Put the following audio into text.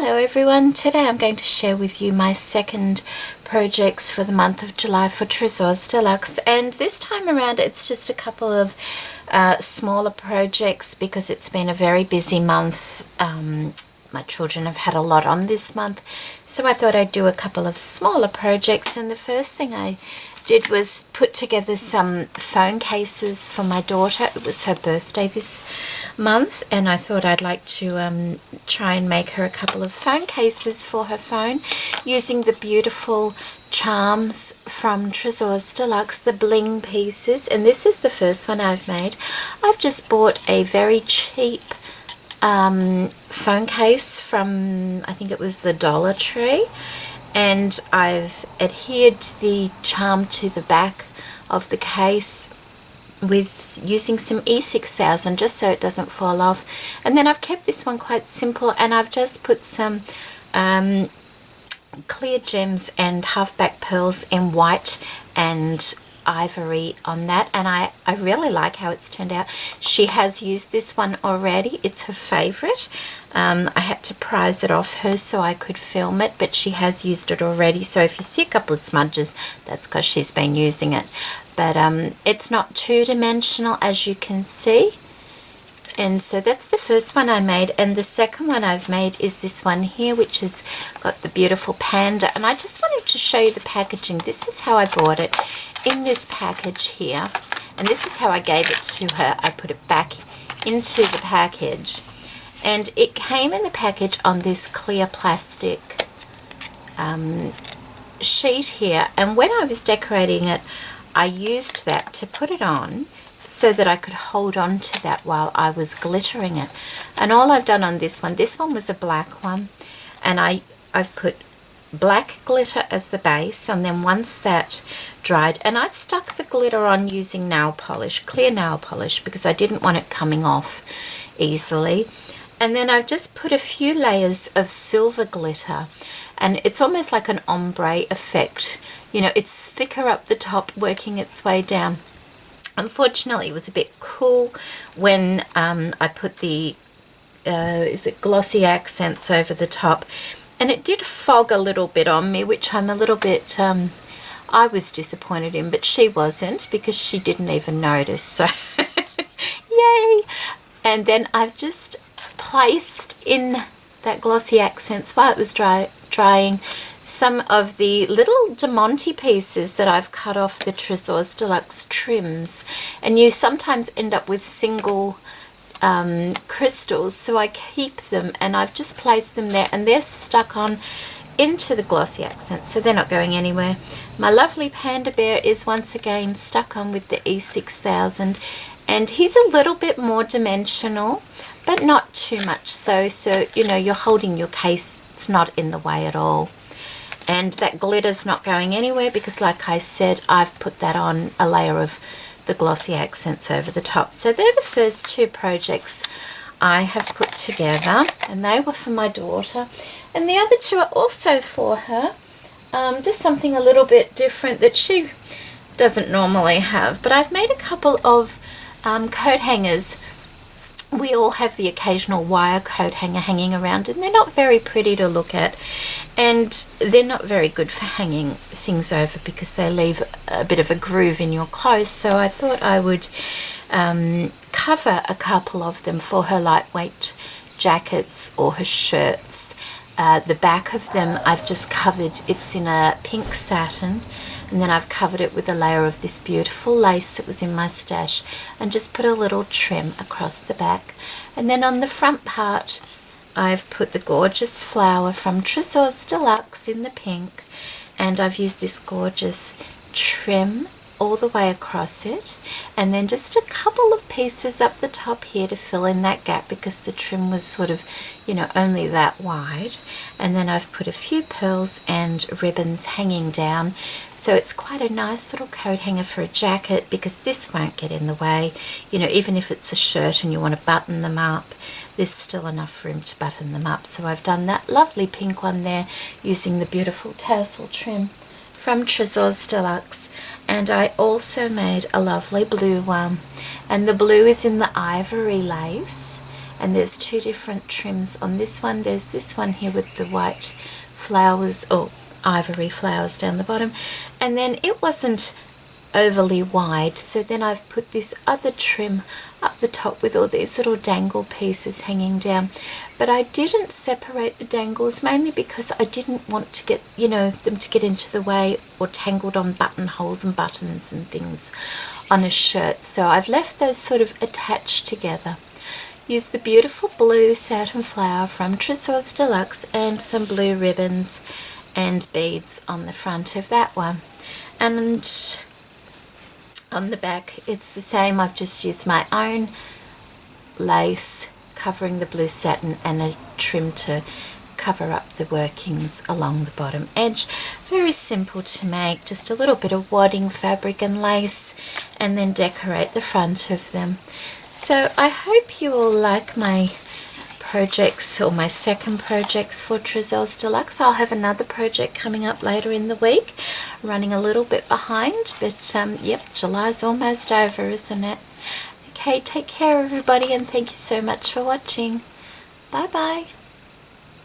Hello everyone, today I'm going to share with you my second projects for the month of July for Tresors de Luxe, and this time around it's just a couple of smaller projects because it's been a very busy month. My children have had a lot on this month, so I thought I'd do a couple of smaller projects. And the first thing I did was put together some phone cases for my daughter. It was her birthday this month, and I thought I'd like to try and make her a couple of phone cases for her phone using the beautiful charms from Tresors de Luxe, the bling pieces. And this is the first one I've made. I've just bought a very cheap phone case from, I think it was the Dollar Tree, and I've adhered the charm to the back of the case with using some E6000 just so it doesn't fall off. And then I've kept this one quite simple, and I've just put some clear gems and halfback pearls in white and ivory on that, and I really like how it's turned out. She has used this one already. It's her favorite. I had to prize it off her so I could film it, but she has used it already, so if you see a couple of smudges, that's because she's been using it. But it's not two-dimensional, as you can see. And so that's the first one I made, and the second one I've made is this one here, which has got the beautiful panda. And I just wanted to show you the packaging. This is how I bought it, in this package here, and this is how I gave it to her. I put it back into the package, and it came in the package on this clear plastic sheet here. And when I was decorating it, I used that to put it on so that I could hold on to that while I was glittering it. And all I've done on this one was a black one, and I've put black glitter as the base, and then once that dried, and I stuck the glitter on using nail polish, clear nail polish, because I didn't want it coming off easily. And then I've just put a few layers of silver glitter, and it's almost like an ombre effect. You know, it's thicker up the top, working its way down. Unfortunately, it was a bit cool when I put the glossy accents over the top, and it did fog a little bit on me, which I'm a little bit, I was disappointed in, but she wasn't, because she didn't even notice, so yay! And then I've just placed in that glossy accents while it was drying some of the little diamante pieces that I've cut off the Tresors de Luxe trims, and you sometimes end up with single crystals, so I keep them, and I've just placed them there, and they're stuck on into the glossy accents, so they're not going anywhere. My lovely panda bear is once again stuck on with the E6000, and he's a little bit more dimensional, but not too much so you know, you're holding your case, it's not in the way at all. And that glitter's not going anywhere because, like I said, I've put that on a layer of the glossy accents over the top. So they're the first two projects I have put together, and they were for my daughter. And the other two are also for her, just something a little bit different that she doesn't normally have. But I've made a couple of coat hangers. We all have the occasional wire coat hanger hanging around, and they're not very pretty to look at, and they're not very good for hanging things over because they leave a bit of a groove in your clothes. So I thought I would cover a couple of them for her lightweight jackets or her shirts. The back of them I've just covered, it's in a pink satin, and then I've covered it with a layer of this beautiful lace that was in my stash, and just put a little trim across the back. And then on the front part I've put the gorgeous flower from Tresors de Luxe in the pink, and I've used this gorgeous trim all the way across it, and then just a couple of pieces up the top here to fill in that gap because the trim was sort of, you know, only that wide. And then I've put a few pearls and ribbons hanging down, so it's quite a nice little coat hanger for a jacket because this won't get in the way. You know, even if it's a shirt and you want to button them up, there's still enough room to button them up. So I've done that lovely pink one there using the beautiful tassel trim from Tresors de Luxe. And I also made a lovely blue one, and the blue is in the ivory lace, and there's two different trims on this one. There's this one here with the white flowers, or ivory flowers down the bottom, and then it wasn't overly wide, so then I've put this other trim up the top with all these little dangle pieces hanging down. But I didn't separate the dangles, mainly because I didn't want to get, you know, them to get into the way or tangled on buttonholes and buttons and things on a shirt. So I've left those sort of attached together. Use the beautiful blue satin flower from Tresors de Luxe and some blue ribbons and beads on the front of that one. And on the back it's the same. I've just used my own lace covering the blue satin and a trim to cover up the workings along the bottom edge. Very simple to make, just a little bit of wadding fabric and lace, and then decorate the front of them. So I hope you all like my projects, or my second projects for Tresors de Luxe. I'll have another project coming up later in the week, running a little bit behind, but yep, July's almost over, isn't it? Okay, take care everybody, and thank you so much for watching. Bye bye.